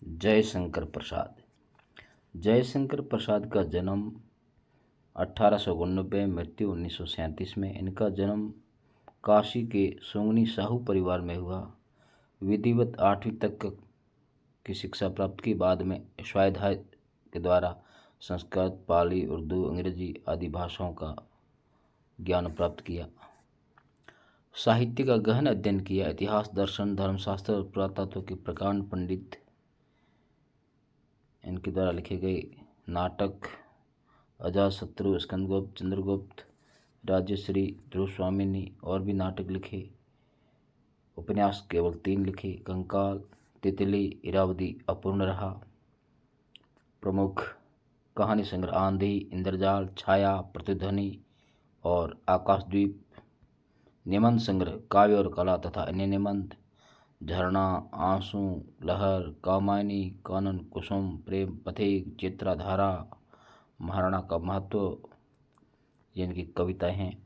जयशंकर प्रसाद। जयशंकर प्रसाद का जन्म 1889, मृत्यु 1937 में। इनका जन्म काशी के सोंगनी साहू परिवार में हुआ। विधिवत 8वीं तक की शिक्षा प्राप्त की। बाद में स्वाध्याय के द्वारा संस्कृत, पाली, उर्दू, अंग्रेजी आदि भाषाओं का ज्ञान प्राप्त किया। साहित्य का गहन अध्ययन किया। इतिहास, दर्शन, धर्मशास्त्र और पुरातत्व के प्रकांड पंडित। इनके द्वारा लिखे गए नाटक अजातशत्रु, स्कंदगुप्त, चंद्रगुप्त, राजश्री, ध्रुवस्वामिनी और भी नाटक लिखे। उपन्यास केवल 3 लिखे। कंकाल, तितली, इरावदी अपूर्ण रहा। प्रमुख कहानी संग्रह आंधी, इंद्रजाल, छाया, प्रतिध्वनि और आकाशद्वीप। निबंध संग्रह काव्य और कला तथा अन्य निबंध। झरना, आंसू, लहर, कामायनी, कानन, कुसुम, प्रेम पथिक, चित्राधारा, महाराणा का महत्व, ये इनकी कविताएं हैं।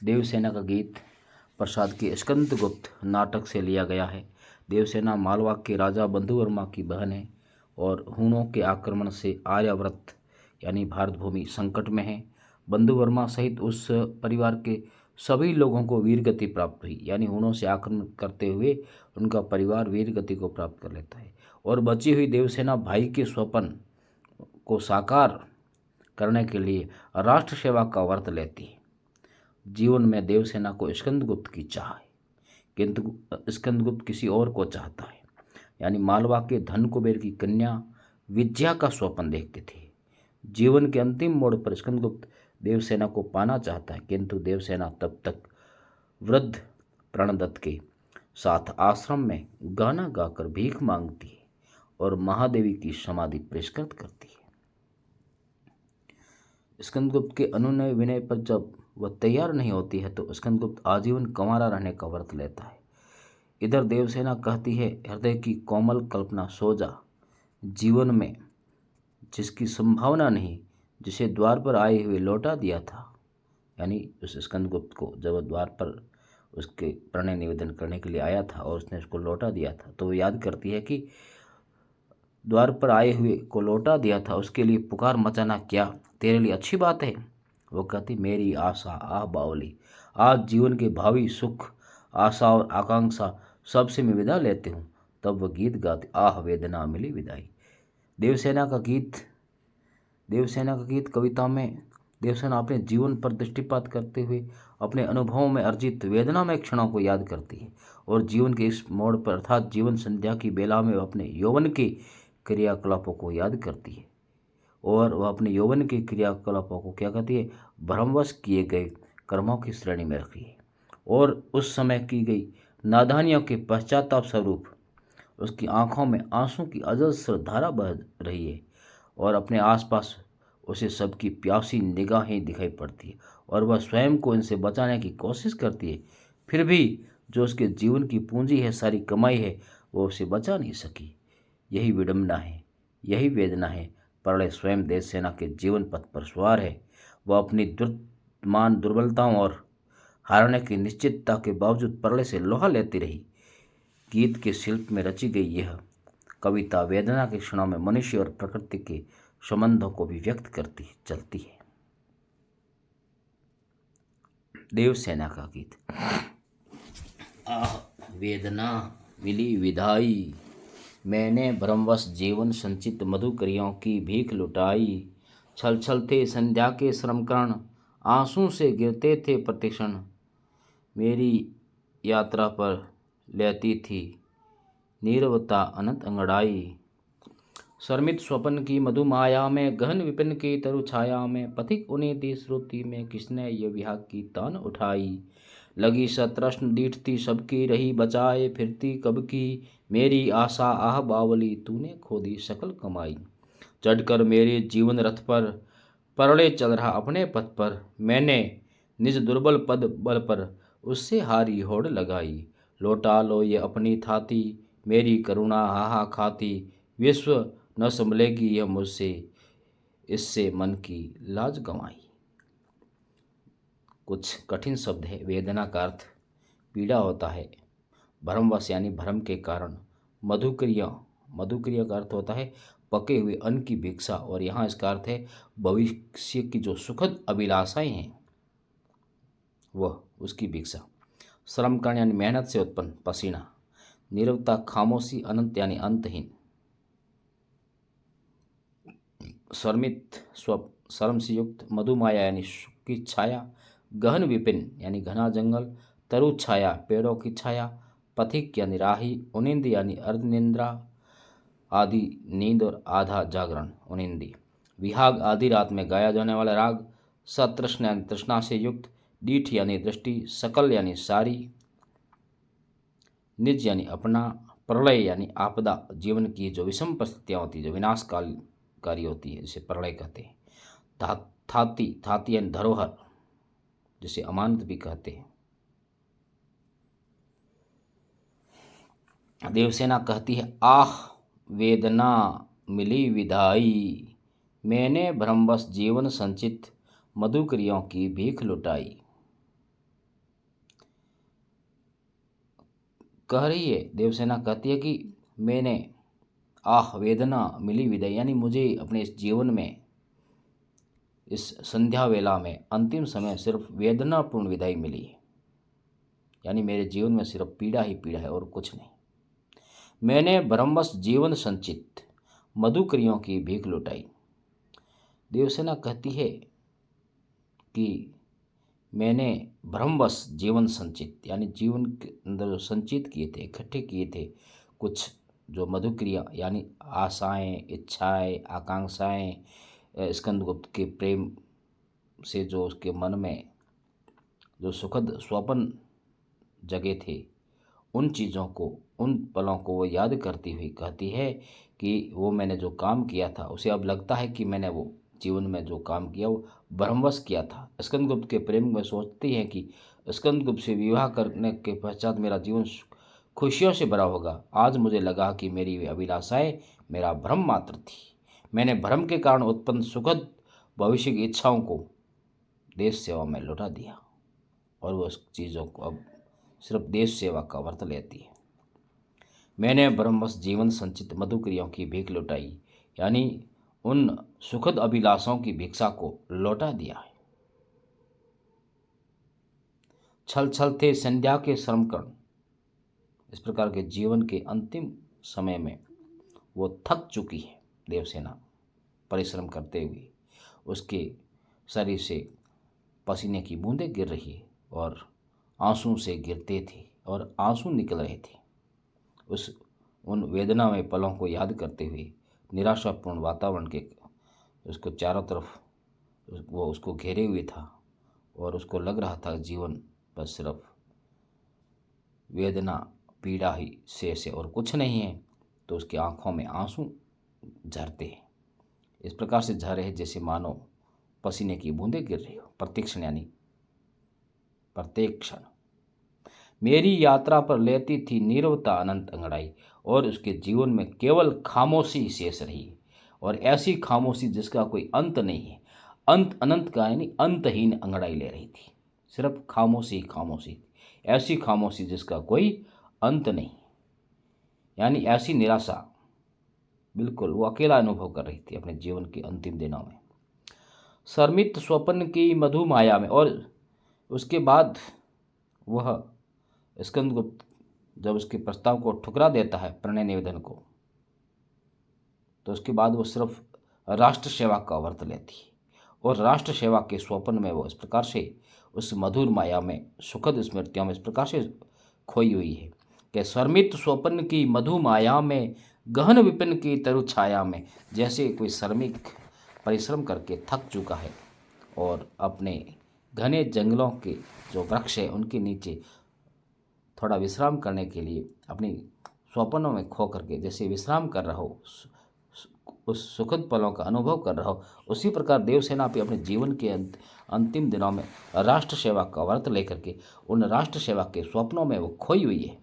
देवसेना का गीत प्रसाद के स्कंदगुप्त नाटक से लिया गया है। देवसेना मालवा के राजा बंधुवर्मा की बहन है और हूणों के आक्रमण से आर्यावर्त यानी भारत भूमि संकट में है। बंधुवर्मा सहित उस परिवार के सभी लोगों को वीरगति प्राप्त हुई, यानी हूणों से आक्रमण करते हुए उनका परिवार वीरगति को प्राप्त कर लेता है। और बची हुई देवसेना भाई के स्वप्न को साकार करने के लिए राष्ट्र सेवा का व्रत लेती है। जीवन में देवसेना को स्कंदगुप्त की चाह है, किंतु स्कंदगुप्त किसी और को चाहता है, यानी मालवा के धन कुबेर की कन्या विद्या का स्वप्न देखते थे। जीवन के अंतिम मोड़ पर स्कंदगुप्त देवसेना को पाना चाहता है, किंतु देवसेना तब तक वृद्ध प्रणदत्त के साथ आश्रम में गाना गाकर भीख मांगती है और महादेवी की समाधि पुरस्कृत करती है। स्कंदगुप्त के अनुनय विनय पर जब वह तैयार नहीं होती है तो स्कंदगुप्त आजीवन कंवारा रहने का व्रत लेता है। इधर देवसेना कहती है, हृदय की कोमल कल्पना सो जा, जीवन में जिसकी संभावना नहीं, जिसे द्वार पर आए हुए लौटा दिया था, यानी उस स्कंदगुप्त को जब द्वार पर उसके प्रणय निवेदन करने के लिए आया था और उसने उसको लौटा दिया था, तो वो याद करती है कि द्वार पर आए हुए को लौटा दिया था, उसके लिए पुकार मचाना क्या तेरे लिए अच्छी बात है? वो कहती, मेरी आशा आह बावली, आज जीवन के भावी सुख, आशा और आकांक्षा सबसे मैं विदा लेती हूँ। तब वह गीत गाती, आह वेदना मिली विदाई। देवसेना का गीत कविता में देवसेना अपने जीवन पर दृष्टिपात करते हुए अपने अनुभवों में अर्जित वेदनामय क्षणों को याद करती है और जीवन के इस मोड़ पर अर्थात जीवन संध्या की बेला में वह अपने यौवन के क्रियाकलापों को याद करती है। और वह अपने यौवन के क्रियाकलापों को क्या कहती है? भ्रमवश किए गए कर्मों की श्रेणी में रखी है। और उस समय की गई नादानियों के पश्चाताप स्वरूप उसकी आंखों में आंसू की अजस्र धारा बह रही है और अपने आसपास उसे सबकी प्यासी निगाहें दिखाई पड़ती है और वह स्वयं को इनसे बचाने की कोशिश करती है। फिर भी जो उसके जीवन की पूंजी है, सारी कमाई है, वो उसे बचा नहीं सकी। यही विडंबना है, यही वेदना है। प्रलय स्वयं देवसेना के जीवन पथ पर सवार है। वह अपनी दुर्बलताओं और हारने की निश्चितता के बावजूद प्रलय से लोहा लेती रही। गीत के शिल्प में रची गई यह कविता वेदना के क्षणों में मनुष्य और प्रकृति के संबंधों को भी व्यक्त करती चलती है। देवसेना का गीत। आह वेदना मिली विदाई, मैंने भ्रमवश जीवन संचित मधुकरियों की भीख लुटाई। छल छल थे संध्या के श्रमकर्ण, आंसू से गिरते थे प्रतिक्षण। मेरी यात्रा पर लेती थी नीरवता अनंत अंगड़ाई। शर्मित स्वप्न की मधुमाया में, गहन विपिन की तरु छाया में, पथिक उन्हें दी श्रुति में, किसने ये विहाग की तान उठाई। लगी सतृष्ण दीठती सबकी, रही बचाए फिरती कब की। मेरी आशा आह बावली, तूने खो दी सकल कमाई। चढ़कर मेरे जीवन रथ पर, परड़े चल रहा अपने पथ पर। मैंने निज दुर्बल पद बल पर, उससे हारी होड़ लगाई। लौटा लो ये अपनी थाती, मेरी करुणा हाहा खाती। विश्व न संभलेगी यह मुझसे, इससे मन की लाज गंवाई। कुछ कठिन शब्द है। वेदना का अर्थ पीड़ा होता है। भ्रमवश यानी भ्रम के कारण, मधुकरियाँ मधुक्रिया का अर्थ होता है पके हुए अन्न की भिक्षा, और यहाँ इसका अर्थ है भविष्य की जो सुखद अभिलाषाएं हैं वह उसकी भिक्षा। श्रम कर्ण यानी मेहनत से उत्पन्न पसीना। नीरवता खामोशी, अनंत यानी अंतहीन। शर्मित शर्म से युक्त। मधुमाया यानी सुख की छाया। गहन विपिन यानी घना जंगल। तरु छाया पेड़ों की छाया। पथिक यानी राही। उनिंद यानी अर्धनिंद्रा आदि नींद और आधा जागरण उनिंदी। विहाग आधी रात में गाया जाने वाला राग। सतृष्ण यानी तृष्णा से युक्त। डीठ यानी दृष्टि। सकल यानी सारी। निज यानी अपना। प्रलय यानी आपदा, जीवन की जो विषम परिस्थितियाँ होती है, जो विनाशकारी होती है, जिसे प्रलय कहते हैं। थाती यानी धरोहर, जिसे अमानत भी कहते हैं। देवसेना कहती है, आह वेदना मिली विधाई, मैंने भ्रमवश जीवन संचित मधुक्रियों की भीख लुटाई। कह रही है, देवसेना कहती है कि मैंने आह वेदना मिली विदाई, यानी मुझे अपने इस जीवन में, इस संध्या वेला में, अंतिम समय सिर्फ वेदनापूर्ण विदाई मिली है। यानी मेरे जीवन में सिर्फ पीड़ा ही पीड़ा है और कुछ नहीं। मैंने भ्रमवश जीवन संचित मधुक्रियों की भीख लुटाई। देवसेना कहती है कि मैंने भ्रमवश जीवन संचित, यानी जीवन के अंदर जो संचित किए थे, इकट्ठे किए थे कुछ जो मधुक्रिया, यानी आशाएं, इच्छाएं, आकांक्षाएं, स्कंदगुप्त के प्रेम से जो उसके मन में जो सुखद स्वप्न जगे थे, उन चीज़ों को, उन पलों को वो याद करती हुई कहती है कि वो मैंने जो काम किया था, उसे अब लगता है कि मैंने वो जीवन में जो काम किया वो भ्रमवश किया था। स्कंदगुप्त के प्रेम में सोचती है कि स्कंदगुप्त से विवाह करने के पश्चात मेरा जीवन खुशियों से भरा होगा। आज मुझे लगा कि मेरी वे अभिलाषाएं मेरा भ्रम मात्र थी। मैंने भ्रम के कारण उत्पन्न सुखद भविष्य की इच्छाओं को देश सेवा में लौटा दिया, और वो उस चीज़ों को अब सिर्फ देश सेवा का व्रत लेती है। मैंने ब्रह्मवश जीवन संचित मधुक्रियों की भीख लौटाई, यानी उन सुखद अभिलाषाओं की भिक्षा को लौटा दिया है। छल छल थे संध्या के श्रमकर्ण। इस प्रकार के जीवन के अंतिम समय में वो थक चुकी है देवसेना, परिश्रम करते हुए उसके शरीर से पसीने की बूंदें गिर रही है और आंसू से गिरते थे और आंसू निकल रहे थे। उन वेदना में पलों को याद करते हुए निराशापूर्ण वातावरण के उसको चारों तरफ वो उसको घेरे हुए था, और उसको लग रहा था जीवन बस सिर्फ वेदना पीड़ा ही से और कुछ नहीं है। तो उसकी आंखों में आंसू झरते हैं, इस प्रकार से झर रहे जैसे मानो पसीने की बूंदें गिर रही हो। प्रतीक्षण यानी प्रत्येक क्षण। मेरी यात्रा पर लेती थी नीरवता अनंत अंगड़ाई, और उसके जीवन में केवल खामोशी शेष रही, और ऐसी खामोशी जिसका कोई अंत नहीं है। अंत अनंत का यानी अंतहीन अंगड़ाई ले रही थी, सिर्फ खामोशी खामोशी, ऐसी खामोशी जिसका कोई अंत नहीं, यानी ऐसी निराशा। बिल्कुल वो अकेला अनुभव कर रही थी अपने जीवन के अंतिम दिनों में। शर्मित स्वप्न की मधु माया में। और उसके बाद वह स्कंदगुप्त जब उसके प्रस्ताव को ठुकरा देता है, प्रणय निवेदन को, तो उसके बाद वो सिर्फ राष्ट्र सेवा का व्रत लेती है, और राष्ट्र सेवा के स्वप्न में वो इस प्रकार से उस मधुर माया में, सुखद स्मृतियों में इस प्रकार से खोई हुई है कि शर्मित स्वप्न की मधु माया में, गहन विपिन की तरु छाया में। जैसे कोई श्रमिक परिश्रम करके थक चुका है और अपने घने जंगलों के जो वृक्ष है उनके नीचे थोड़ा विश्राम करने के लिए अपनी स्वप्नों में खो करके जैसे विश्राम कर रहा हो, उस सुखद पलों का अनुभव कर रहा हो, उसी प्रकार देवसेना भी अपने जीवन के अंतिम दिनों में राष्ट्र सेवा का व्रत लेकर के उन राष्ट्र सेवा के स्वप्नों में वो खोई हुई है।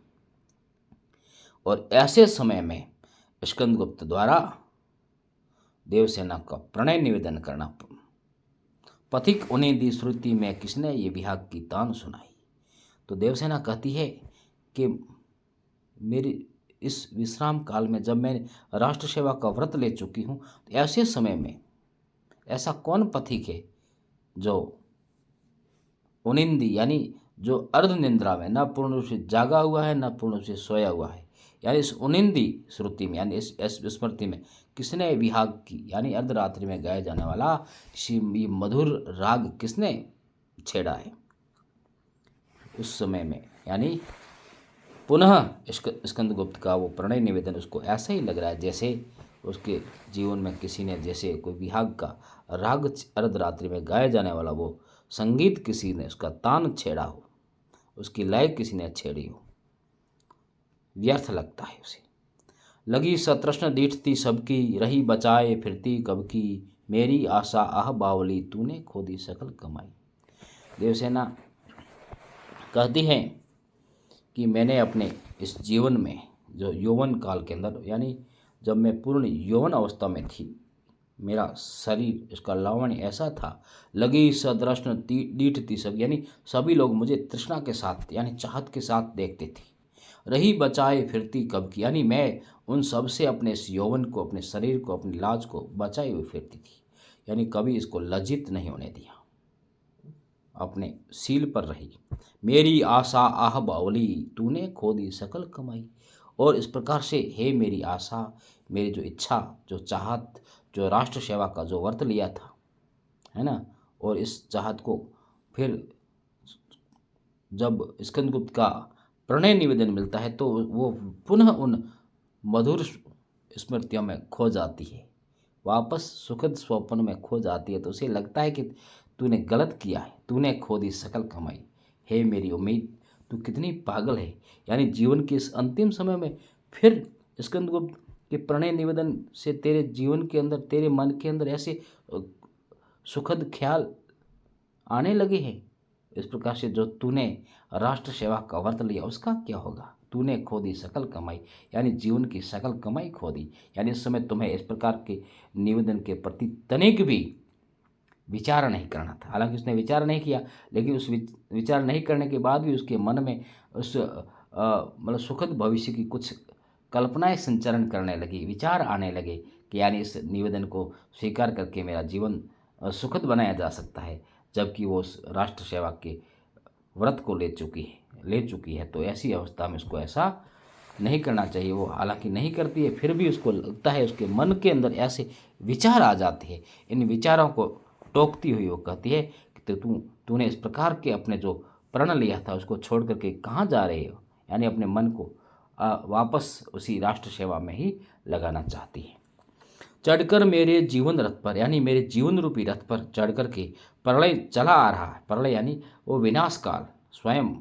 और ऐसे समय में स्कंदगुप्त द्वारा देवसेना का प्रणय निवेदन करना। पथिक उन्हें दी श्रुति में किसने ये विहाग की तान सुनाई। तो देवसेना कहती है कि मेरी इस विश्राम काल में जब मैं राष्ट्र सेवा का व्रत ले चुकी हूँ, तो ऐसे समय में ऐसा कौन पथिक है जो उनिंदी यानी जो अर्ध निंद्रा में, न पूर्ण रूप से जागा हुआ है न पूर्ण रूप से सोया हुआ है। यानी इस उनिंदी श्रुति में यानी इस स्मृति में किसने विहाग की यानी अर्धरात्रि में गाया जाने वाला ये मधुर राग किसने छेड़ा है उस समय में। यानी पुनः स्कंदगुप्त का वो प्रणय निवेदन उसको ऐसा ही लग रहा है जैसे उसके जीवन में किसी ने जैसे कोई विहाग का राग अर्धरात्रि में गाया जाने वाला वो संगीत किसी ने उसका तान छेड़ा हो, उसकी लय किसी ने छेड़ी हो, व्यर्थ लगता है उसे। लगी सतृष्ण दीठती सबकी, रही बचाए फिरती कब की, मेरी आशा आह बावली तूने खोदी सकल कमाई। देवसेना कहती है कि मैंने अपने इस जीवन में जो यौवन काल के अंदर यानी जब मैं पूर्ण यौवन अवस्था में थी, मेरा शरीर इसका लावण्य ऐसा था, लगी सदृष्ण दीठती सब यानी सभी लोग मुझे तृष्णा के साथ यानी चाहत के साथ देखते थे। रही बचाए फिरती कब की यानी मैं उन सब से अपने इस यौवन को, अपने शरीर को, अपनी लाज को बचाए हुए फिरती थी, यानी कभी इसको लज्जित नहीं होने दिया, अपने सील पर रही। मेरी आशा आह बावली तूने खोदी सकल कमाई। और इस प्रकार से हे मेरी आशा, मेरी जो इच्छा, जो चाहत, जो राष्ट्र सेवा का जो व्रत लिया था, है ना, और इस चाहत को फिर जब स्कंदगुप्त का प्रणय निवेदन मिलता है तो वो पुनः उन मधुर स्मृतियों में खो जाती है, वापस सुखद स्वप्न में खो जाती है। तो उसे लगता है कि तूने गलत किया है, तूने खो दी सकल कमाई। हे मेरी उम्मीद, तू कितनी पागल है। यानी जीवन के इस अंतिम समय में फिर स्कंदगुप्त के प्रणय निवेदन से तेरे जीवन के अंदर, तेरे मन के अंदर ऐसे सुखद ख्याल आने लगे हैं। इस प्रकार से जो तूने राष्ट्र सेवा का व्रत लिया उसका क्या होगा। तूने खो दी सकल कमाई, यानी जीवन की सकल कमाई खो दी। यानी इस समय तुम्हें इस प्रकार के निवेदन के प्रति तनिक भी विचार नहीं करना था। हालांकि उसने विचार नहीं किया, लेकिन उस विचार नहीं करने के बाद भी उसके मन में उस मतलब सुखद भविष्य की कुछ कल्पनाएं संचरण करने लगी, विचार आने लगे कि यानी इस निवेदन को स्वीकार करके मेरा जीवन सुखद बनाया जा सकता है, जबकि वो उस राष्ट्र सेवा के व्रत को ले चुकी है। तो ऐसी अवस्था में उसको ऐसा नहीं करना चाहिए। वो हालांकि नहीं करती है, फिर भी उसको लगता है, उसके मन के अंदर ऐसे विचार आ जाते हैं। इन विचारों को टोकती हुई वो कहती है कि तूने इस प्रकार के अपने जो प्रण लिया था उसको छोड़ करके कहाँ जा रहे हो। यानी अपने मन को वापस उसी राष्ट्र सेवा में ही लगाना चाहती है। चढ़कर मेरे जीवन रथ पर, यानी मेरे जीवन रूपी रथ पर चढ़ कर के प्रलय चला आ रहा है। प्रलय यानी वो विनाश काल स्वयं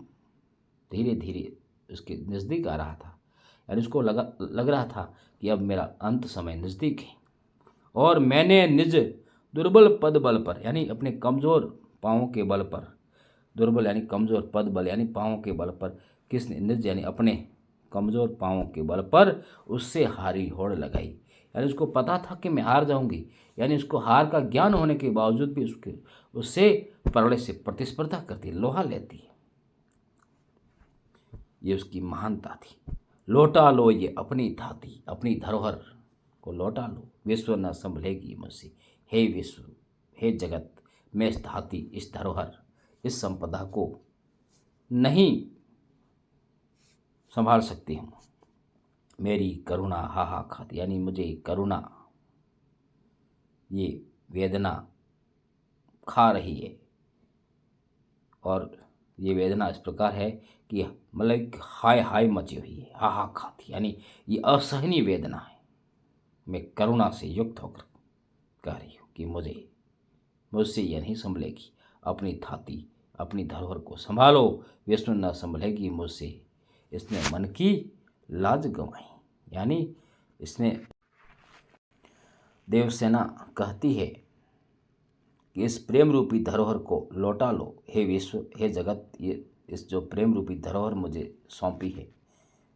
धीरे धीरे उसके नज़दीक आ रहा था। यानी उसको लग रहा था कि अब मेरा अंत समय नज़दीक है। और मैंने निज दुर्बल पद बल पर, यानी अपने कमज़ोर पाँवों के बल पर, दुर्बल यानी कमज़ोर, पद बल यानी पाँवों के बल पर, किसने, निज यानी अपने कमज़ोर पाँवों के बल पर उससे हारी होड़ लगाई। यानी उसको पता था कि मैं हार जाऊंगी, यानी उसको हार का ज्ञान होने के बावजूद भी उससे प्रलय से प्रतिस्पर्धा करती, लोहा लेती है। ये उसकी महानता थी। लौटा लो ये अपनी धाती, अपनी धरोहर को लौटा लो, विश्व न संभलेगी मुझसे। हे विश्व, हे जगत, मैं इस धाती, इस धरोहर, इस संपदा को नहीं संभाल सकती हूँ। मेरी करुणा हाहा खाती, यानी मुझे करुणा, ये वेदना खा रही है। और ये वेदना इस प्रकार है कि मतलब हाय हाय मची हुई है, हाहा खाती, यानी ये असहनीय वेदना है। मैं करुणा से युक्त होकर कह रही हूँ कि मुझसे ये नहीं संभलेगी। अपनी धाती, अपनी धरोहर को संभालो, विष्णु न संभलेगी मुझसे। इसने मन की लाज गंवाई, यानी इसने, देवसेना कहती है कि इस प्रेम रूपी धरोहर को लौटा लो, हे विश्व, हे जगत, ये इस जो प्रेम रूपी धरोहर मुझे सौंपी है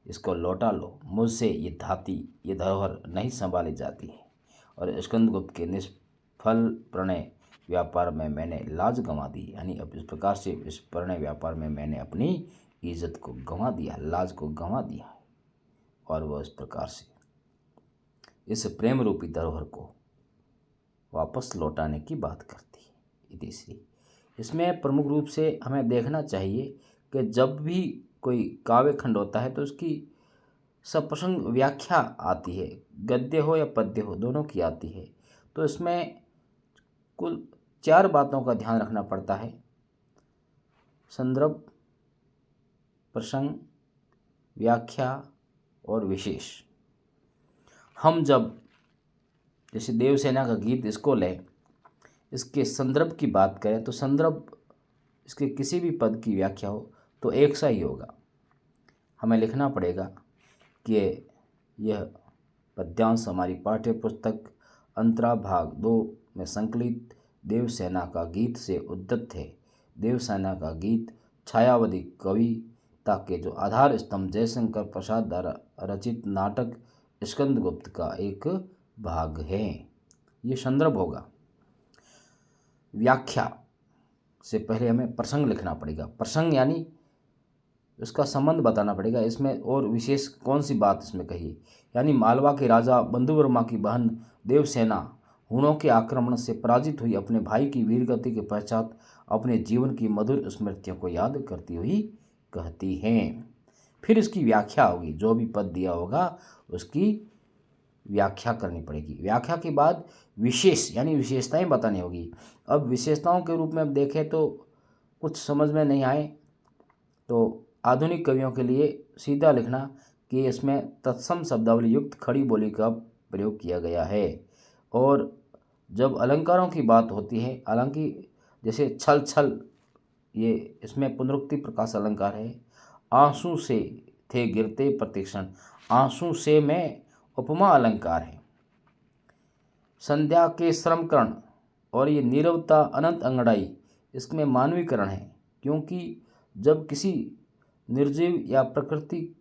इसको लौटा लो। मुझसे ये धाती, ये धरोहर नहीं संभाली जाती है। और स्कंदगुप्त के निष्फल प्रणय व्यापार में मैंने लाज गंवा दी, यानी अब इस प्रकार से इस प्रणय व्यापार में मैंने अपनी इज्जत को गंवा दिया, लाज को गंवा दिया है। और वह इस प्रकार से इस प्रेम रूपी धरोहर को वापस लौटाने की बात करती है। इतिश्री इसमें प्रमुख रूप से हमें देखना चाहिए कि जब भी कोई काव्य खंड होता है तो उसकी सप्रसंग व्याख्या आती है, गद्य हो या पद्य हो दोनों की आती है। तो इसमें कुल 4 बातों का ध्यान रखना पड़ता है: संदर्भ, प्रसंग, व्याख्या और विशेष। हम जब जैसे देवसेना का गीत इसको लें, इसके संदर्भ की बात करें तो संदर्भ इसके किसी भी पद की व्याख्या हो तो एक सा ही होगा। हमें लिखना पड़ेगा कि यह पद्यांश हमारी पाठ्य पुस्तक अंतरा भाग 2 में संकलित देवसेना का गीत से उद्धृत है। देवसेना का गीत छायावती कविता के जो आधार स्तंभ जयशंकर प्रसाद द्वारा रचित नाटक स्कंदगुप्त का एक भाग है। ये संदर्भ होगा। व्याख्या से पहले हमें प्रसंग लिखना पड़ेगा। प्रसंग यानी उसका संबंध बताना पड़ेगा, इसमें और विशेष कौन सी बात इसमें कही। यानी मालवा के राजा बंधुवर्मा की बहन देवसेना हुणों के आक्रमण से पराजित हुई अपने भाई की वीरगति के पश्चात अपने जीवन की मधुर स्मृतियों को याद करती हुई कहती हैं। फिर इसकी व्याख्या होगी, जो भी पद दिया होगा उसकी व्याख्या करनी पड़ेगी। व्याख्या के बाद विशेष यानी विशेषताएं बतानी होगी। अब विशेषताओं के रूप में अब देखें तो कुछ समझ में नहीं आए तो आधुनिक कवियों के लिए सीधा लिखना कि इसमें तत्सम शब्दावली युक्त खड़ी बोली का प्रयोग किया गया है। और जब अलंकारों की बात होती है, हालांकि जैसे छल छल ये इसमें पुनरुक्ति प्रकाश अलंकार है। आंसू से थे गिरते प्रतिक्षण, आंसू से में उपमा अलंकार है। संध्या के श्रमकरण और ये नीरवता अनंत अंगड़ाई इसमें मानवीकरण है, क्योंकि जब किसी निर्जीव या प्रकृति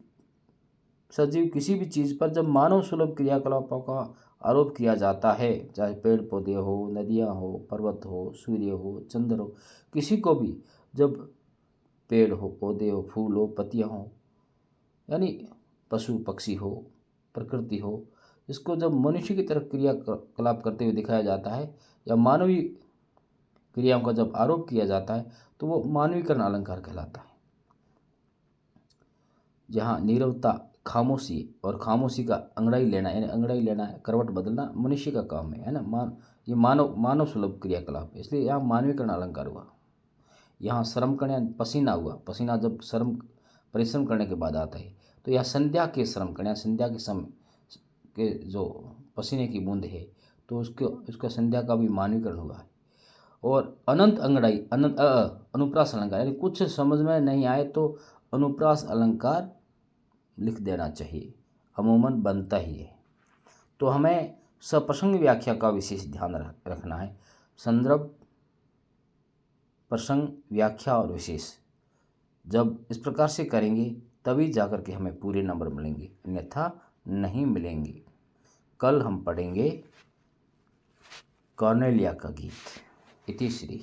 सजीव किसी भी चीज़ पर जब मानव सुलभ क्रियाकलापों का आरोप किया जाता है, चाहे पेड़ पौधे हो, नदियाँ हो, पर्वत हो, सूर्य हो, चंद्र हो, किसी को भी जब पेड़ हो, पौधे हो, फूल हो, पत्तियाँ हो, यानी पशु पक्षी हो, प्रकृति हो, इसको जब मनुष्य की तरफ क्रियाकलाप करते हुए दिखाया जाता है या मानवीय क्रियाओं का जब आरोप किया जाता है तो वो मानवीकरण अलंकार कहलाता है। जहाँ नीरवता, खामोशी और खामोशी का अंगड़ाई लेना, यानी अंगड़ाई लेना है, करवट बदलना मनुष्य का काम है ना। ये मानव सुलभ क्रियाकलाप है, इसलिए यहाँ मानवीकरण अलंकार हुआ। यहाँ श्रम करने पसीना हुआ, पसीना जब श्रम परिश्रम करने के बाद आता है तो यह संध्या के श्रम करने, संध्या के समय के जो पसीने की बूंद है तो उसका संध्या का भी मानवीकरण हुआ है। और अनंत अंगड़ाई, अनंत अनुप्रास अलंकार, यानी कुछ समझ में नहीं आए तो अनुप्रास अलंकार लिख देना चाहिए, अमूमन बनता ही है। तो हमें सप्रसंग व्याख्या का विशेष ध्यान रखना है। संदर्भ, प्रसंग, व्याख्या और विशेष जब इस प्रकार से करेंगे तभी जाकर के हमें पूरे नंबर मिलेंगे, अन्यथा नहीं मिलेंगे। कल हम पढ़ेंगे कॉर्नेलिया का गीत। इतिश्री।